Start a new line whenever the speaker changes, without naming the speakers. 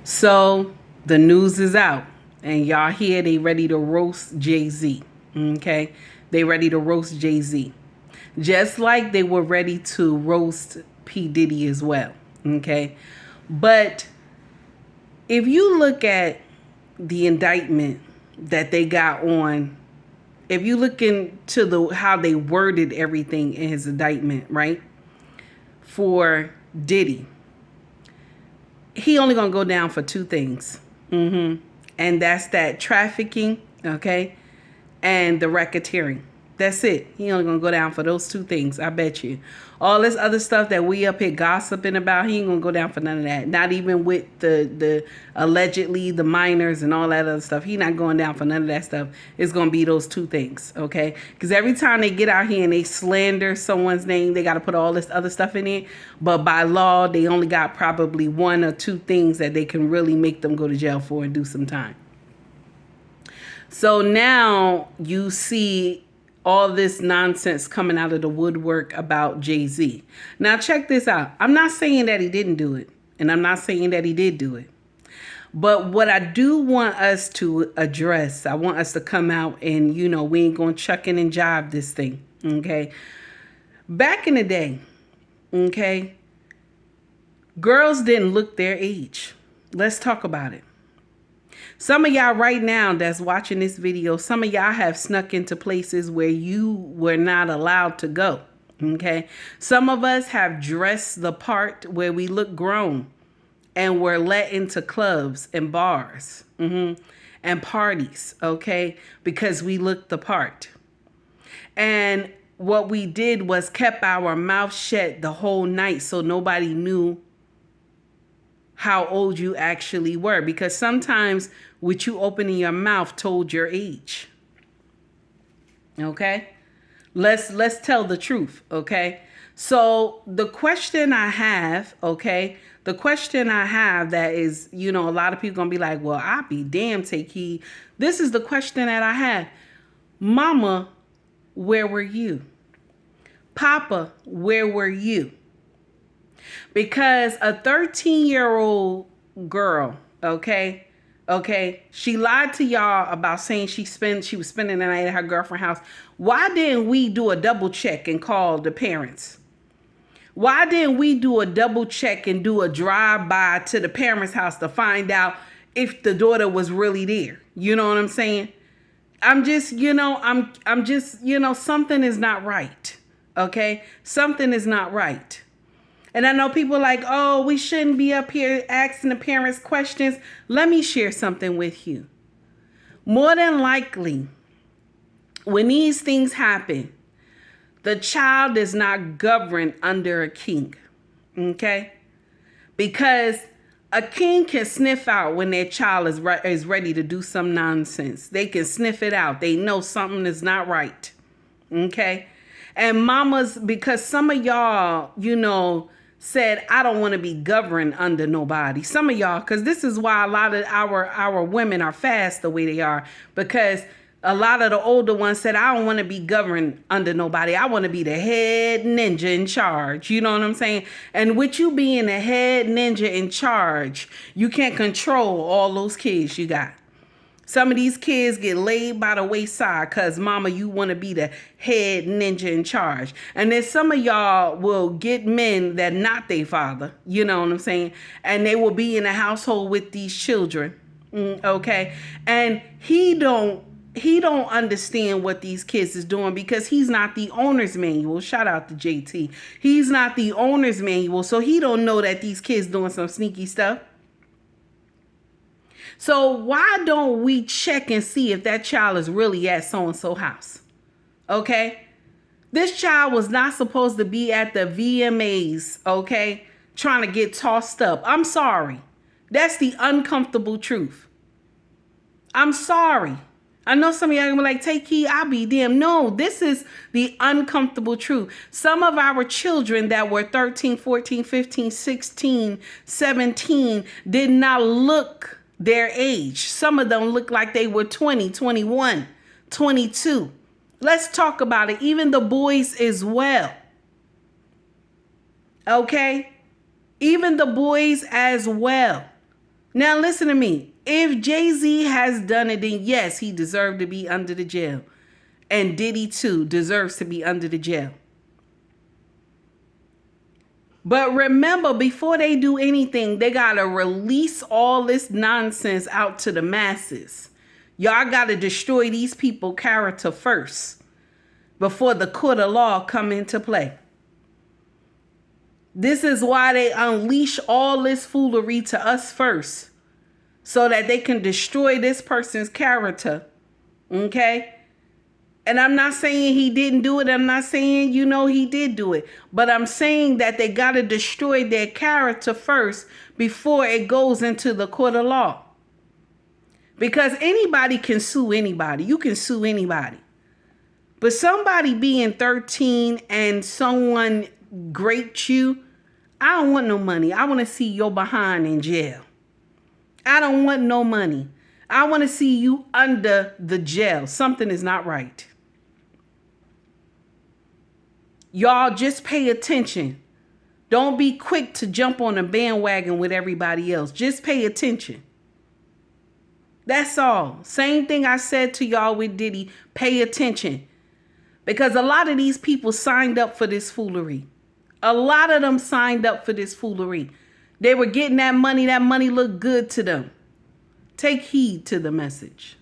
So the news is out, and y'all here they ready to roast Jay-Z. Okay, they ready to roast Jay-Z, just like they were ready to roast P Diddy as well. Okay, but if you look at the indictment that they got on, if you look into the how they worded everything in his indictment, right, for Diddy, he only gonna go down for two things. And that's that trafficking, okay, and the racketeering. That's it. He only gonna go down for those two things. I bet you. All this other stuff that we up here gossiping about, he ain't gonna go down for none of that. Not even with the allegedly the minors and all that other stuff. He not going down for none of that stuff. It's gonna be those two things, okay? Because every time they get out here and they slander someone's name, they got to put all this other stuff in it. But by law, they only got probably one or two things that they can really make them go to jail for and do some time. So now you see all this nonsense coming out of the woodwork about Jay-Z. Now check this out. I'm not saying that he didn't do it, and I'm not saying that he did do it. But what I do want us to address, I want us to come out and, we ain't going to chuck in and jive this thing, okay? Back in the day, okay, girls didn't look their age. Let's talk about it. Some of y'all right now that's watching this video, some of y'all have snuck into places where you were not allowed to go, okay? Some of us have dressed the part where we look grown and were let into clubs and bars and parties, okay? Because we looked the part. And what we did was kept our mouth shut the whole night so nobody knew how old you actually were, because sometimes what you opening your mouth told your age. Okay, let's tell the truth. Okay, so the question I have, that is, a lot of people gonna be like, well, I be damn, take heed. This is the question that I have. Mama, where were you? Papa, where were you? Because a 13-year-old girl, okay, she lied to y'all about saying she was spending the night at her girlfriend's house. Why didn't we do a double check and call the parents? Why didn't we do a double check and do a drive-by to the parents' house to find out if the daughter was really there? You know what I'm saying? I'm just, something is not right, okay? Something is not right. And I know people are like, oh, we shouldn't be up here asking the parents questions. Let me share something with you. More than likely, when these things happen, the child is not governed under a king, okay? Because a king can sniff out when their child is ready to do some nonsense. They can sniff it out. They know something is not right, okay? And mamas, because some of y'all, said, I don't want to be governed under nobody. Some of y'all, because this is why a lot of our women are fast the way they are, because a lot of the older ones said, I don't want to be governed under nobody. I want to be the head ninja in charge. You know what I'm saying? And with you being the head ninja in charge, you can't control all those kids you got. Some of these kids get laid by the wayside because, mama, you want to be the head ninja in charge. And then some of y'all will get men that not their father, you know what I'm saying? And they will be in a household with these children, okay? And he don't understand what these kids is doing because he's not the owner's manual. Shout out to JT. He's not the owner's manual, so he don't know that these kids doing some sneaky stuff. So why don't we check and see if that child is really at so-and-so house? Okay? This child was not supposed to be at the VMAs, okay? Trying to get tossed up. I'm sorry. That's the uncomfortable truth. I'm sorry. I know some of y'all are gonna be like, take heed, I'll be damned. No, this is the uncomfortable truth. Some of our children that were 13, 14, 15, 16, 17 did not look their age. Some of them look like they were 20, 21, 22. Let's talk about it. Even the boys as well. Okay? Even the boys as well. Now listen to me. If Jay-Z has done it, then yes, he deserved to be under the jail. And Diddy too deserves to be under the jail. But remember, before they do anything, they got to release all this nonsense out to the masses. Y'all got to destroy these people's character first before the court of law come into play. This is why they unleash all this foolery to us first, so that they can destroy this person's character. Okay? And I'm not saying he didn't do it. I'm not saying, he did do it. But I'm saying that they got to destroy their character first before it goes into the court of law. Because anybody can sue anybody. You can sue anybody. But somebody being 13 and someone graped you, I don't want no money. I want to see your behind in jail. I don't want no money. I want to see you under the jail. Something is not right. Y'all just pay attention. Don't be quick to jump on a bandwagon with everybody else. Just pay attention. That's all. Same thing I said to y'all with Diddy. Pay attention. Because a lot of these people signed up for this foolery. A lot of them signed up for this foolery. They were getting that money. That money looked good to them. Take heed to the message.